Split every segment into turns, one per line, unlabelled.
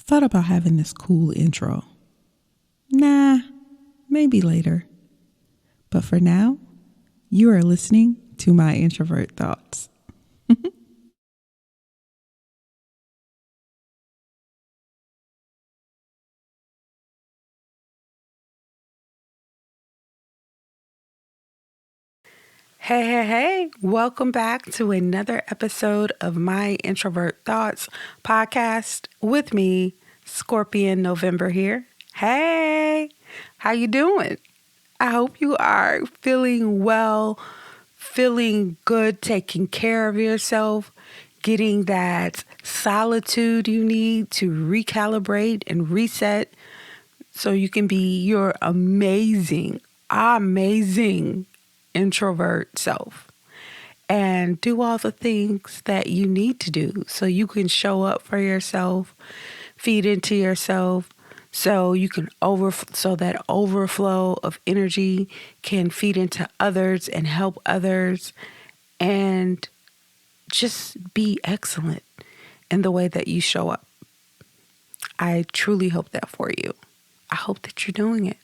thought about having this cool intro. Nah, maybe later. But for now, you are listening to My Introvert Thoughts. Hey, welcome back to another episode of My Introvert Thoughts podcast with me, Skorpyen November here. Hey, how you doing? I hope you are feeling well, feeling good, taking care of yourself, getting that solitude you need to recalibrate and reset so you can be your amazing introvert self and do all the things that you need to do so you can show up for yourself, feed into yourself, so you can so that overflow of energy can feed into others and help others and just be excellent in the way that you show up. I truly hope that for you. I hope that you're doing it.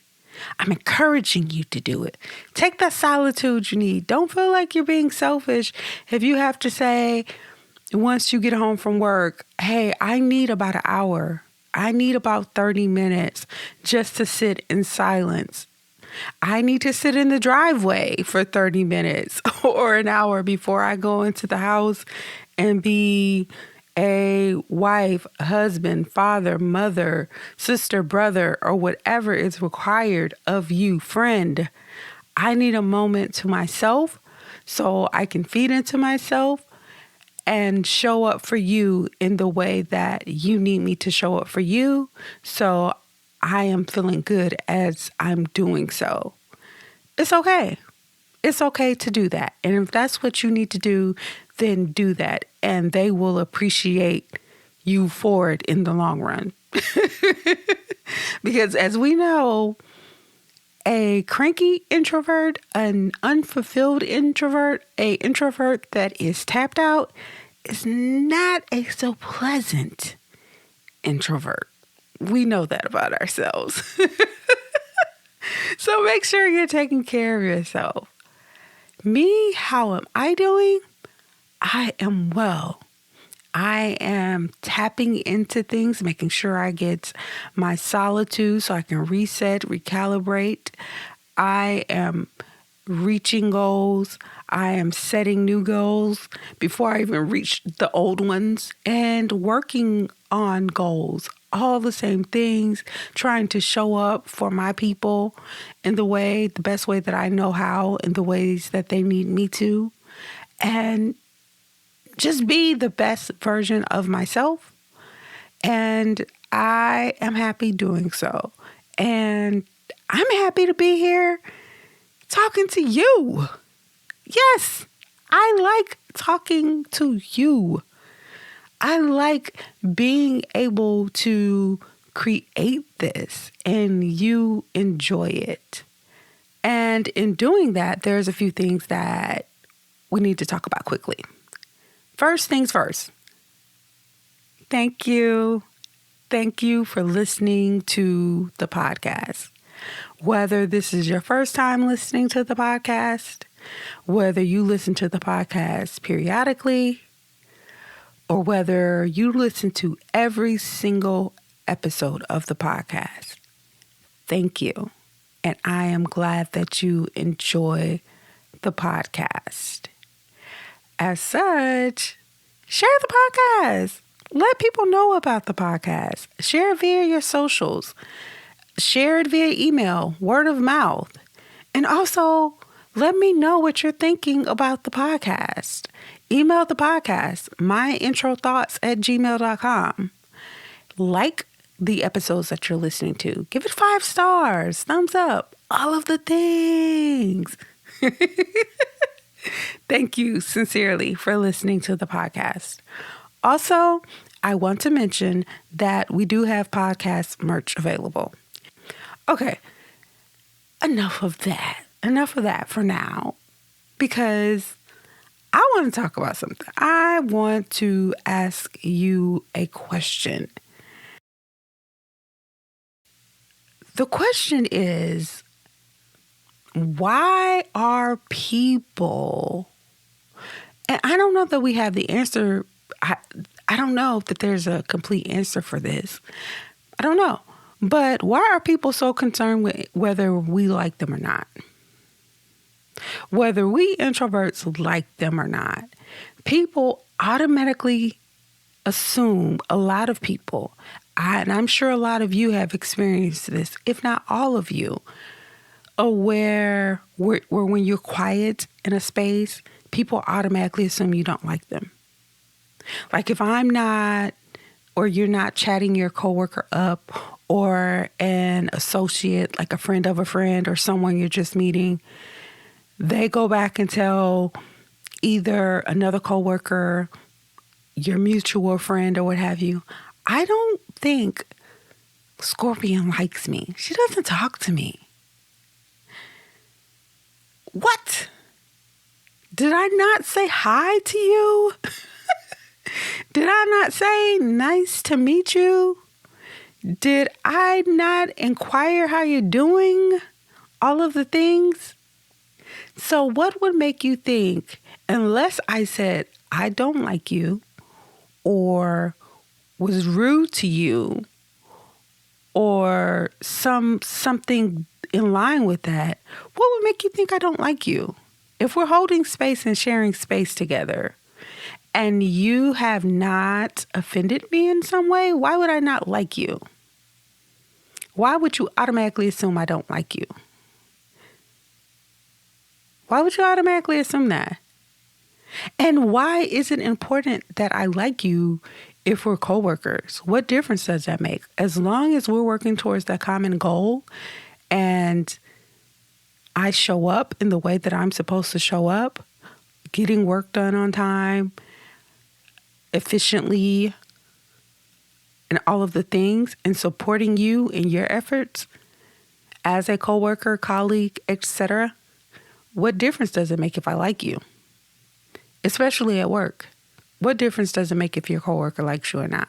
I'm encouraging you to do it. Take that solitude you need. Don't feel like you're being selfish if you have to say, once you get home from work, hey, I need about an hour. I need about 30 minutes just to sit in silence. I need to sit in the driveway for 30 minutes or an hour before I go into the house and be a wife, husband, father, mother, sister, brother, or whatever is required of you, friend. I need a moment to myself so I can feed into myself and show up for you in the way that you need me to show up for you. So I am feeling good as I'm doing so. It's okay. It's okay to do that. And if that's what you need to do, then do that. And they will appreciate you for it in the long run. Because as we know, a cranky introvert, an unfulfilled introvert, an introvert that is tapped out is not a so pleasant introvert. We know that about ourselves. So make sure you're taking care of yourself. Me, how am I doing? I am well. I am tapping into things, making sure I get my solitude so I can reset, recalibrate. I am reaching goals. I am setting new goals before I even reach the old ones and working on goals. All the same things, trying to show up for my people in the best way that I know how, in the ways that they need me to, and just be the best version of myself. And I am happy doing so. And I'm happy to be here talking to you. Yes, I like talking to you. I like being able to create this and you enjoy it. And in doing that, there's a few things that we need to talk about quickly. First things first. Thank you. Thank you for listening to the podcast. Whether this is your first time listening to the podcast, whether you listen to the podcast periodically, or whether you listen to every single episode of the podcast, thank you. And I am glad that you enjoy the podcast. As such, share the podcast. Let people know about the podcast. Share it via your socials. Share it via email, word of mouth. And also, let me know what you're thinking about the podcast. Email the podcast, myintrothoughts@gmail.com. Like the episodes that you're listening to. Give it 5 stars, thumbs up, all of the things. Thank you sincerely for listening to the podcast. Also, I want to mention that we do have podcast merch available. Okay, enough of that for now, because I want to talk about something. I want to ask you a question. The question is, why are people, and I don't know that we have the answer. I don't know that there's a complete answer for this. I don't know. But why are people so concerned with whether we like them or not? Whether we introverts like them or not, people automatically assume, a lot of people, and I'm sure a lot of you have experienced this, if not all of you, where when you're quiet in a space, people automatically assume you don't like them. Like if I'm not, or you're not chatting your coworker up, or an associate, like a friend of a friend, or someone you're just meeting, they go back and tell either another coworker, your mutual friend, or what have you, I don't think Skorpyen likes me. She doesn't talk to me. What? Did I not say hi to you? Did I not say nice to meet you? Did I not inquire how you're doing? All of the things. So what would make you think, unless I said, I don't like you, or was rude to you, or something in line with that, what would make you think I don't like you? If we're holding space and sharing space together, and you have not offended me in some way, why would I not like you? Why would you automatically assume I don't like you? Why would you automatically assume that? And why is it important that I like you if we're coworkers? What difference does that make? As long as we're working towards that common goal and I show up in the way that I'm supposed to show up, getting work done on time, efficiently, and all of the things, and supporting you in your efforts as a coworker, colleague, etc., what difference does it make if I like you? Especially at work. What difference does it make if your coworker likes you or not?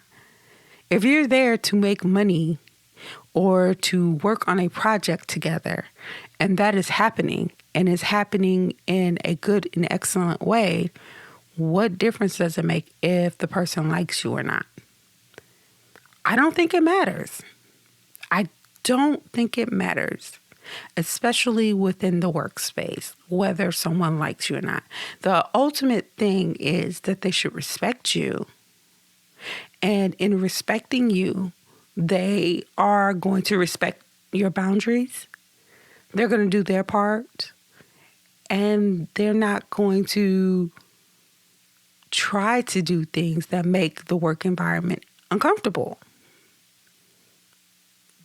If you're there to make money or to work on a project together, and that is happening, and is happening in a good and excellent way, what difference does it make if the person likes you or not? I don't think it matters. I don't think it matters, especially within the workspace, whether someone likes you or not. The ultimate thing is that they should respect you. And in respecting you, they are going to respect your boundaries. They're going to do their part. And they're not going to try to do things that make the work environment uncomfortable.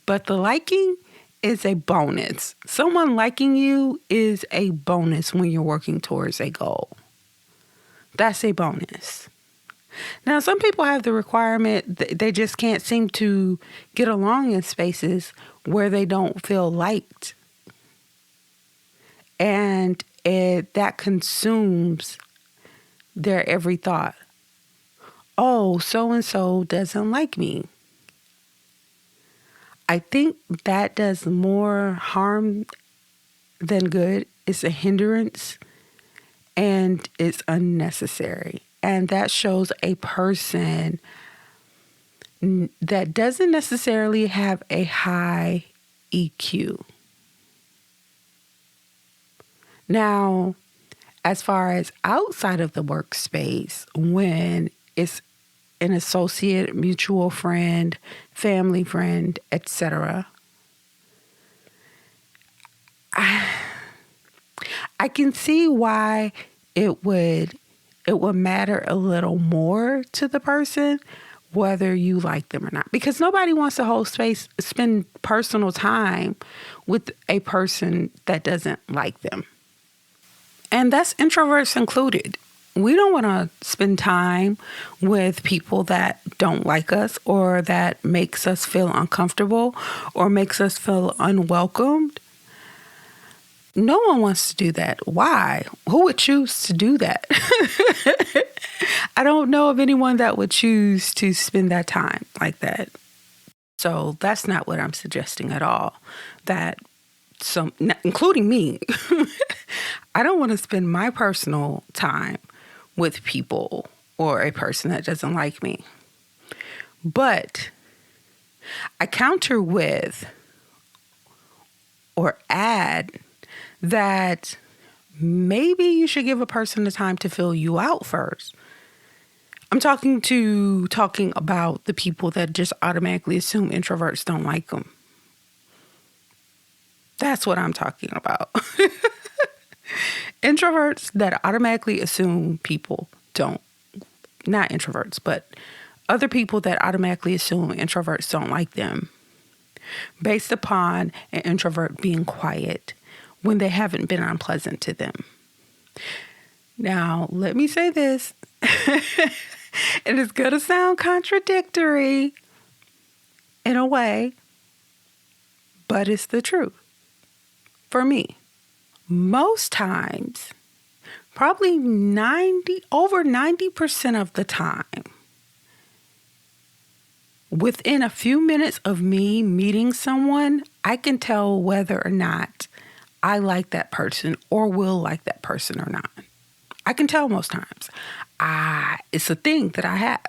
But the liking is a bonus. Someone liking you is a bonus when you're working towards a goal. That's a bonus. Now, some people have the requirement that they just can't seem to get along in spaces where they don't feel liked. And that consumes their every thought. Oh, so-and-so doesn't like me. I think that does more harm than good. It's a hindrance and it's unnecessary. And that shows a person that doesn't necessarily have a high EQ. Now, as far as outside of the workspace, when it's an associate, mutual friend, family friend, etc., I can see why it would matter a little more to the person whether you like them or not, because nobody wants to spend personal time with a person that doesn't like them. And that's introverts included. We don't want to spend time with people that don't like us or that makes us feel uncomfortable or makes us feel unwelcomed. No one wants to do that. Why? Who would choose to do that? I don't know of anyone that would choose to spend that time like that. So that's not what I'm suggesting at all. That some, including me, I don't want to spend my personal time with people or a person that doesn't like me. But I counter with or add that maybe you should give a person the time to fill you out first. I'm talking about the people that just automatically assume introverts don't like them. That's what I'm talking about. Introverts that automatically assume people don't, not introverts, but other people that automatically assume introverts don't like them based upon an introvert being quiet when they haven't been unpleasant to them. Now, let me say this, and it's going to sound contradictory in a way, but it's the truth for me. Most times, probably over 90% of the time, within a few minutes of me meeting someone, I can tell whether or not I like that person or will like that person or not. I can tell most times. It's a thing that I have.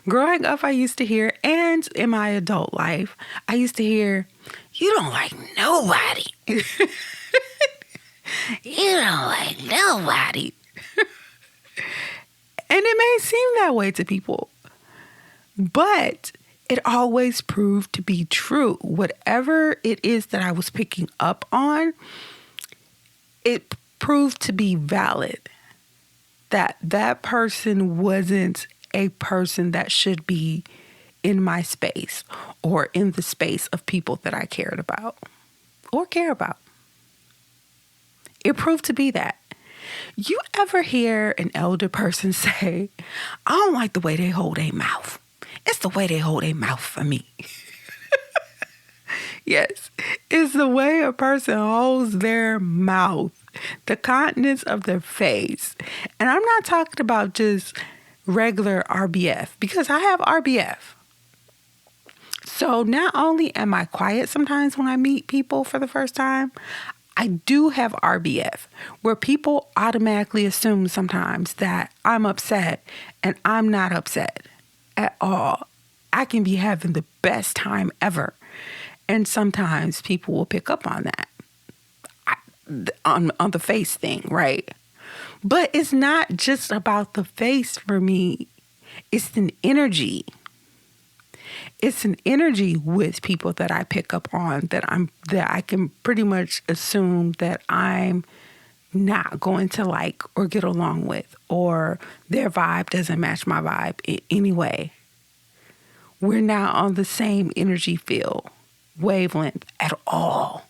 Growing up, I used to hear, and in my adult life, I used to hear, "You don't like nobody." You don't like nobody. And it may seem that way to people, but it always proved to be true. Whatever it is that I was picking up on, it proved to be valid. That person wasn't a person that should be in my space or in the space of people that I cared about or care about. It proved to be that. You ever hear an elder person say, "I don't like the way they hold their mouth. It's the way they hold their mouth for me." Yes, it's the way a person holds their mouth, the countenance of their face. And I'm not talking about just regular RBF, because I have RBF. So not only am I quiet sometimes when I meet people for the first time, I do have RBF, where people automatically assume sometimes that I'm upset, and I'm not upset at all. I can be having the best time ever. And sometimes people will pick up on that, on the face thing, right? But it's not just about the face for me. It's an energy. It's an energy with people that I pick up on that I can pretty much assume that I'm not going to like or get along with, or their vibe doesn't match my vibe in any way. We're not on the same energy field, wavelength at all.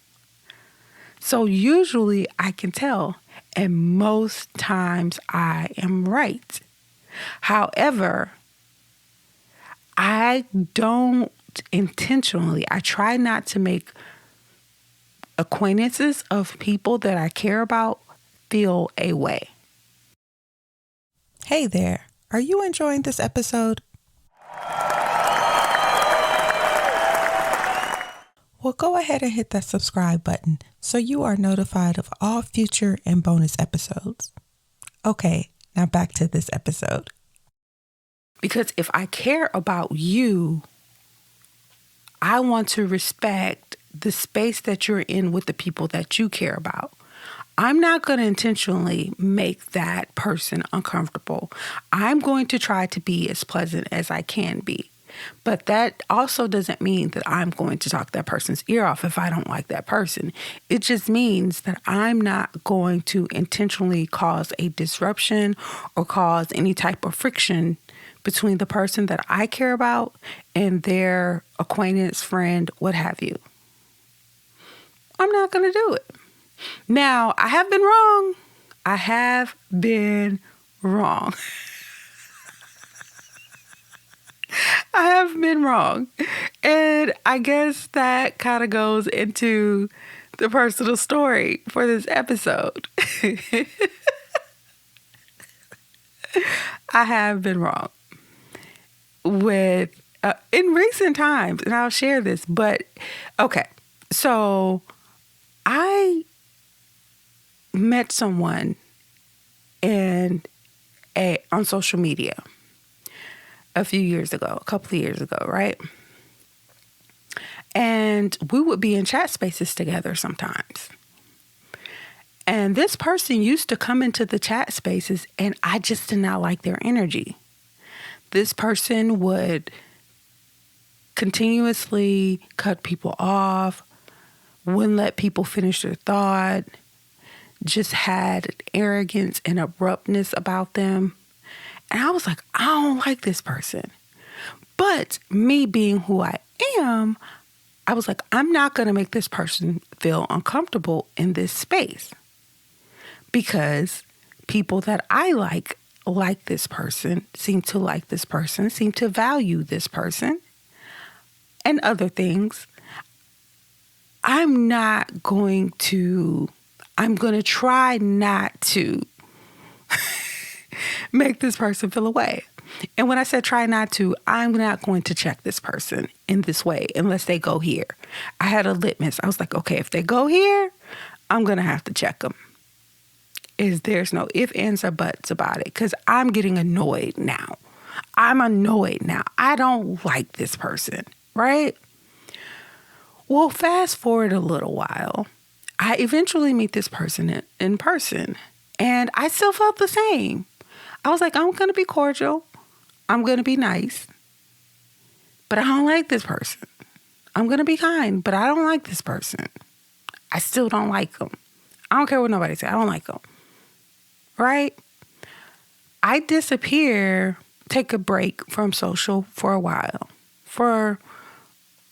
So usually I can tell, and most times I am right. However, I don't intentionally, I try not to make acquaintances of people that I care about feel a way.
Hey there, are you enjoying this episode? Well, go ahead and hit that subscribe button so you are notified of all future and bonus episodes. Okay, now back to this episode.
Because if I care about you, I want to respect the space that you're in with the people that you care about. I'm not going to intentionally make that person uncomfortable. I'm going to try to be as pleasant as I can be. But that also doesn't mean that I'm going to talk that person's ear off if I don't like that person. It just means that I'm not going to intentionally cause a disruption or cause any type of friction between the person that I care about and their acquaintance, friend, what have you. I'm not going to do it. Now, I have been wrong. I have been wrong. I have been wrong. And I guess that kind of goes into the personal story for this episode. I have been wrong with in recent times, and I'll share this, but okay. So I met someone on social media a couple of years ago, right? And we would be in chat spaces together sometimes. And this person used to come into the chat spaces, and I just did not like their energy. This person would continuously cut people off, wouldn't let people finish their thought, just had arrogance and abruptness about them. And I was like, I don't like this person. But me being who I am, I was like, I'm not going to make this person feel uncomfortable in this space. Because people that I like this person, seem to like this person, seem to value this person, and other things. I'm going to try not to make this person feel away. And when I said try not to, I'm not going to check this person in this way unless they go here. I had a litmus. I was like, okay, if they go here, I'm going to have to check them. There's no ifs, ands, or buts about it, because I'm getting annoyed now. I don't like this person, right? Well, fast forward a little while. I eventually meet this person in person, and I still felt the same. I was like, I'm going to be cordial. I'm going to be nice, but I don't like this person. I'm going to be kind, but I don't like this person. I still don't like them. I don't care what nobody says. I don't like them. Right? I disappear, take a break from social for a while, for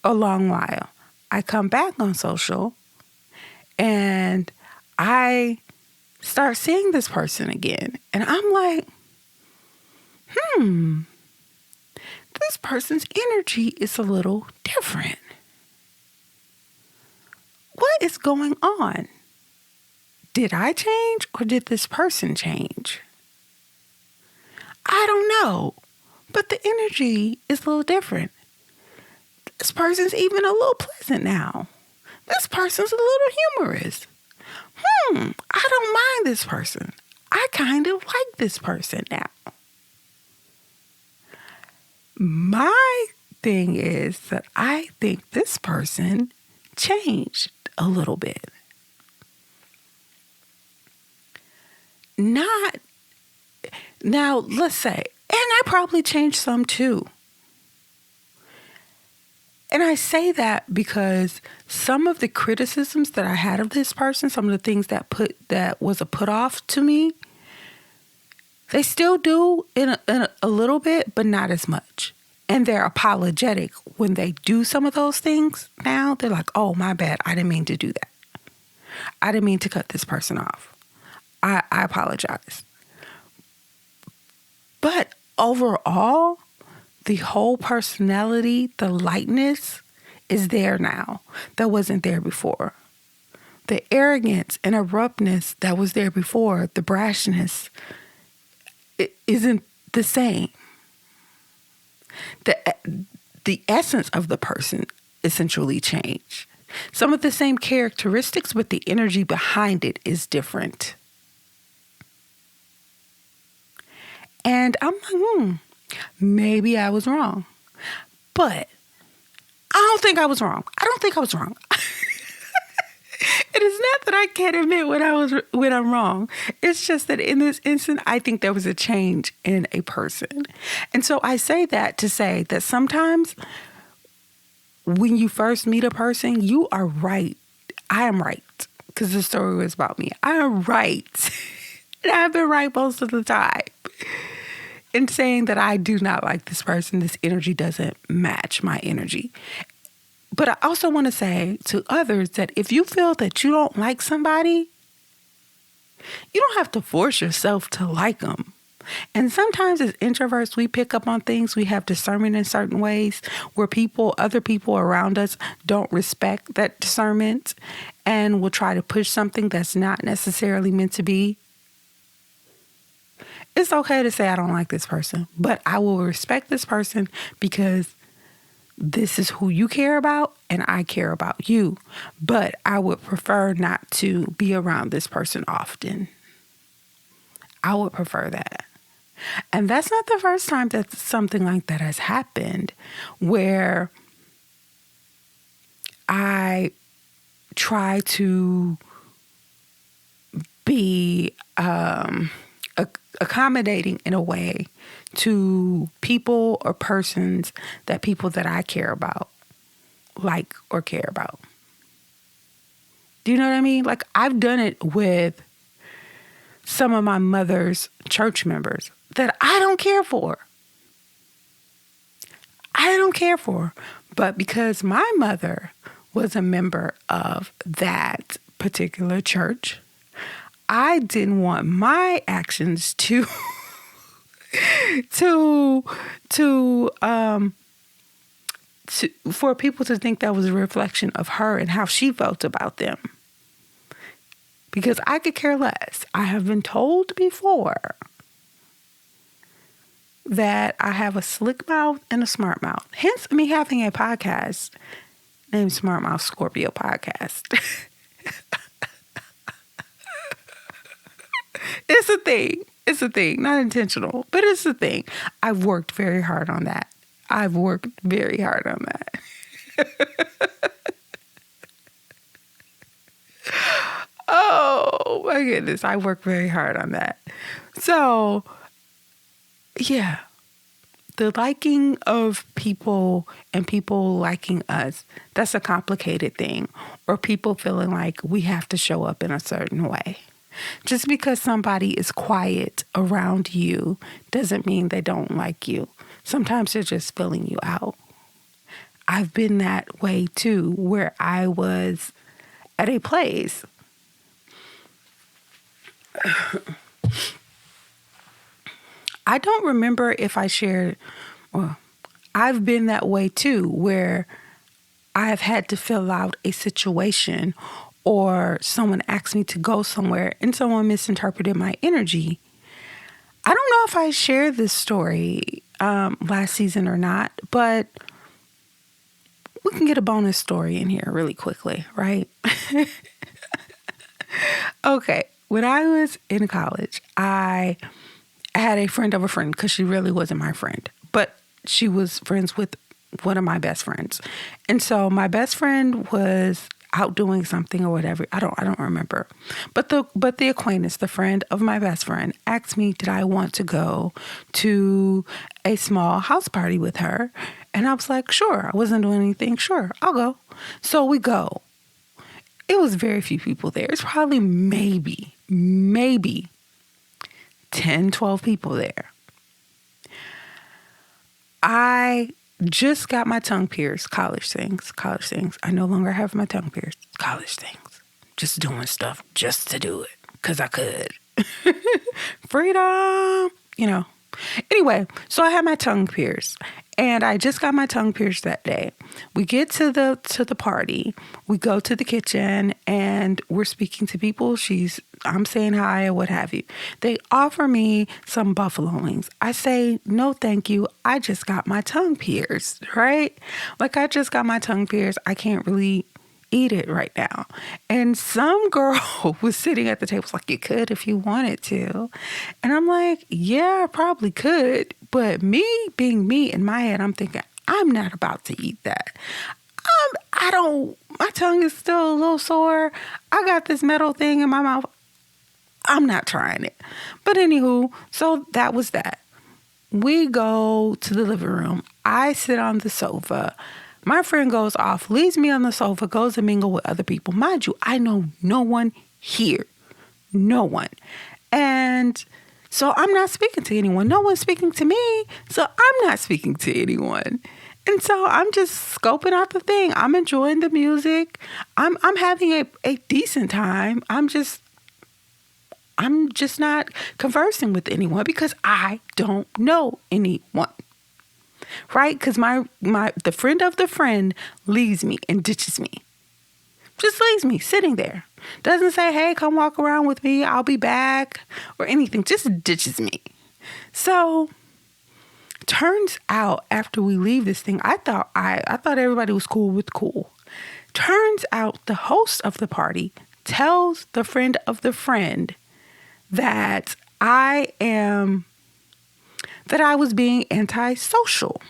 a long while. I come back on social and I start seeing this person again. And I'm like, this person's energy is a little different. What is going on? Did I change or did this person change? I don't know, but the energy is a little different. This person's even a little pleasant now. This person's a little humorous. I don't mind this person. I kind of like this person now. My thing is that I think this person changed a little bit. Not, now let's say, and I probably changed some too. And I say that because some of the criticisms that I had of this person, some of the things that was a put off to me, they still do in a little bit, but not as much. And they're apologetic when they do some of those things. Now they're like, oh, my bad. I didn't mean to do that. I didn't mean to cut this person off. I apologize. But overall, the whole personality, the lightness is there now. That wasn't there before. The arrogance and abruptness that was there before, the brashness, it isn't the same. The essence of the person essentially changed. Some of the same characteristics, but the energy behind it is different. And I'm like, maybe I was wrong. But I don't think I was wrong. It is not that I can't admit when I'm wrong. It's just that in this instant, I think there was a change in a person. And so I say that to say that sometimes when you first meet a person, you are right. I am right. Because the story was about me. I am right. And I've been right most of the time. In saying that I do not like this person, this energy doesn't match my energy. But I also want to say to others that if you feel that you don't like somebody, you don't have to force yourself to like them. And sometimes as introverts, we pick up on things. We have discernment in certain ways where other people around us don't respect that discernment and will try to push something that's not necessarily meant to be. It's okay to say I don't like this person, but I will respect this person because this is who you care about and I care about you, but I would prefer not to be around this person often. I would prefer that. And that's not the first time that something like that has happened, where I try to be accommodating in a way to people or persons that people that I care about like or care about. Do you know what I mean? Like, I've done it with some of my mother's church members that I don't care for. I don't care for. But because my mother was a member of that particular church, I didn't want my actions to for people to think that was a reflection of her and how she felt about them. Because I could care less. I have been told before that I have a slick mouth and a smart mouth. Hence me having a podcast named Smart Mouth Scorpio Podcast. It's a thing. It's a thing. Not intentional, but it's a thing. I've worked very hard on that. Oh my goodness. I worked very hard on that. So, yeah. The liking of people and people liking us, that's a complicated thing. Or people feeling like we have to show up in a certain way. Just because somebody is quiet around you doesn't mean they don't like you. Sometimes they're just filling you out. I've been that way too, where I was at a place. I don't remember if I shared, well, I've been that way too, where I've had to fill out a situation or someone asked me to go somewhere and someone misinterpreted my energy. I don't know if I shared this story last season or not, but we can get a bonus story in here really quickly, right? Okay. When I was in college, I had a friend of a friend, because she really wasn't my friend, but she was friends with one of my best friends. And so my best friend was out doing something or whatever. I don't remember. But the acquaintance, the friend of my best friend, asked me, did I want to go to a small house party with her? And I was like, sure. I wasn't doing anything. Sure, I'll go. So we go. It was very few people there. It's probably maybe 10, 12 people there. I just got my tongue pierced. College things. I no longer have my tongue pierced. College things. Just doing stuff just to do it. Because I could. Freedom. Anyway, so I had my tongue pierced. And I just got my tongue pierced that day. We get to the party. We go to the kitchen and we're speaking to people. I'm saying hi or what have you. They offer me some buffalo wings. I say, no, thank you. I just got my tongue pierced, right? Like, I just got my tongue pierced. I can't really eat it right now. And some girl was sitting at the table like, you could if you wanted to. And I'm like, yeah, I probably could. But me being me in my head, I'm thinking, I'm not about to eat that. My tongue is still a little sore. I got this metal thing in my mouth. I'm not trying it. But anywho, so that was that. We go to the living room. I sit on the sofa. My friend goes off, leaves me on the sofa, goes to mingle with other people. Mind you, I know no one here. No one. And so I'm not speaking to anyone. No one's speaking to me. So I'm not speaking to anyone. And so I'm just scoping out the thing. I'm enjoying the music. I'm having a decent time. I'm just not conversing with anyone because I don't know anyone. Right? Because the friend of the friend leaves me and ditches me. Just leaves me sitting there. Doesn't say, hey, come walk around with me. I'll be back or anything. Just ditches me. So Turns out after we leave this thing, I thought everybody was cool with cool. Turns out the host of the party tells the friend of the friend that I was being antisocial.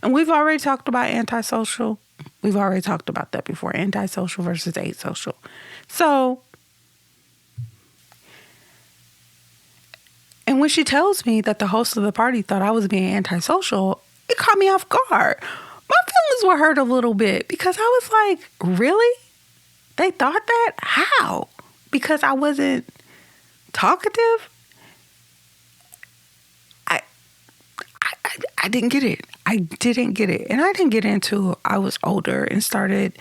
And we've already talked about antisocial. We've already talked about that before, antisocial versus asocial. So, and when she tells me that the host of the party thought I was being antisocial, it caught me off guard. My feelings were hurt a little bit because I was like, really? They thought that? How? Because I wasn't talkative? I didn't get it. I didn't get it. And I didn't get into I was older and started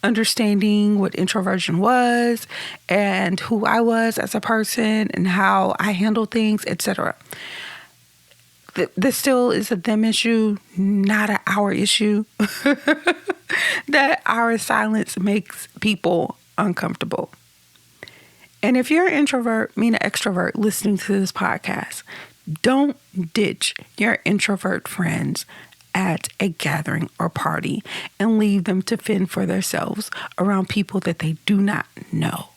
understanding what introversion was and who I was as a person and how I handle things, etc. This still is a them issue, not an our issue. That our silence makes people uncomfortable. And if you're an introvert, meaning an extrovert, listening to this podcast, don't ditch your introvert friends at a gathering or party and leave them to fend for themselves around people that they do not know.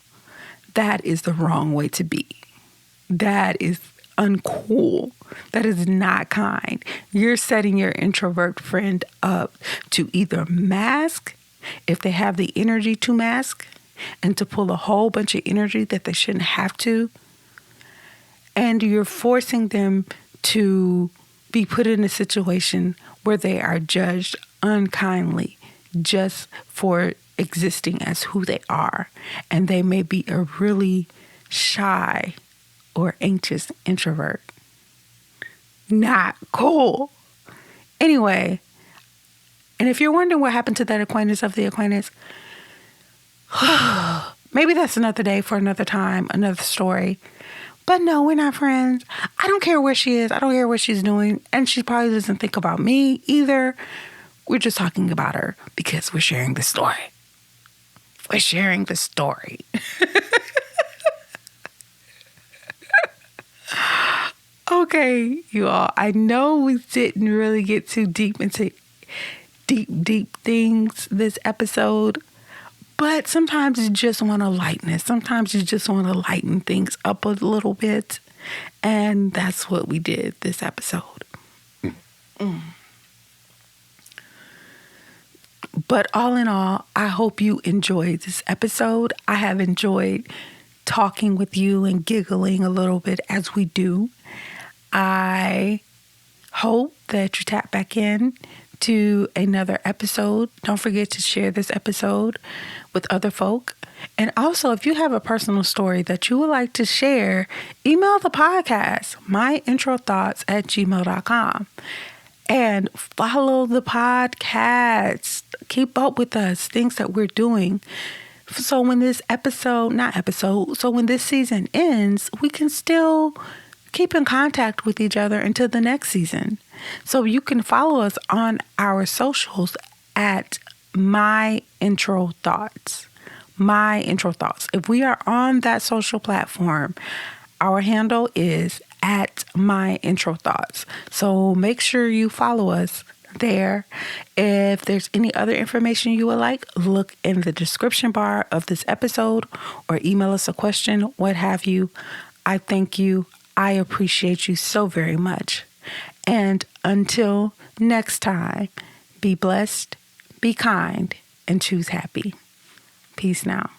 That is the wrong way to be. That is uncool. That is not kind. You're setting your introvert friend up to either mask, if they have the energy to mask, and to pull a whole bunch of energy that they shouldn't have to. And you're forcing them to be put in a situation where they are judged unkindly just for existing as who they are. And they may be a really shy or anxious introvert. Not cool. Anyway, and if you're wondering what happened to that acquaintance of the acquaintance, maybe that's another day for another time, another story. But no, we're not friends. I don't care where she is. I don't care what she's doing. And she probably doesn't think about me either. We're just talking about her because we're sharing the story. We're sharing the story. Okay, you all. I know we didn't really get too deep into deep things this episode. But sometimes you just want a lightness. Sometimes you just want to lighten things up a little bit. And that's what we did this episode. But all in all, I hope you enjoyed this episode. I have enjoyed talking with you and giggling a little bit as we do. I hope that you tap back in to another episode. Don't forget to share this episode with other folk. And also, if you have a personal story that you would like to share, email the podcast, myintrothoughts@gmail.com. And follow the podcast. Keep up with us, things that we're doing. So when this when this season ends, we can still keep in contact with each other until the next season. So you can follow us on our socials at My Intro Thoughts. My Intro Thoughts. If we are on that social platform, our handle is at My Intro Thoughts. So make sure you follow us there. If there's any other information you would like, look in the description bar of this episode or email us a question, what have you. I thank you. I appreciate you so very much. And until next time, be blessed, be kind, and choose happy. Peace now.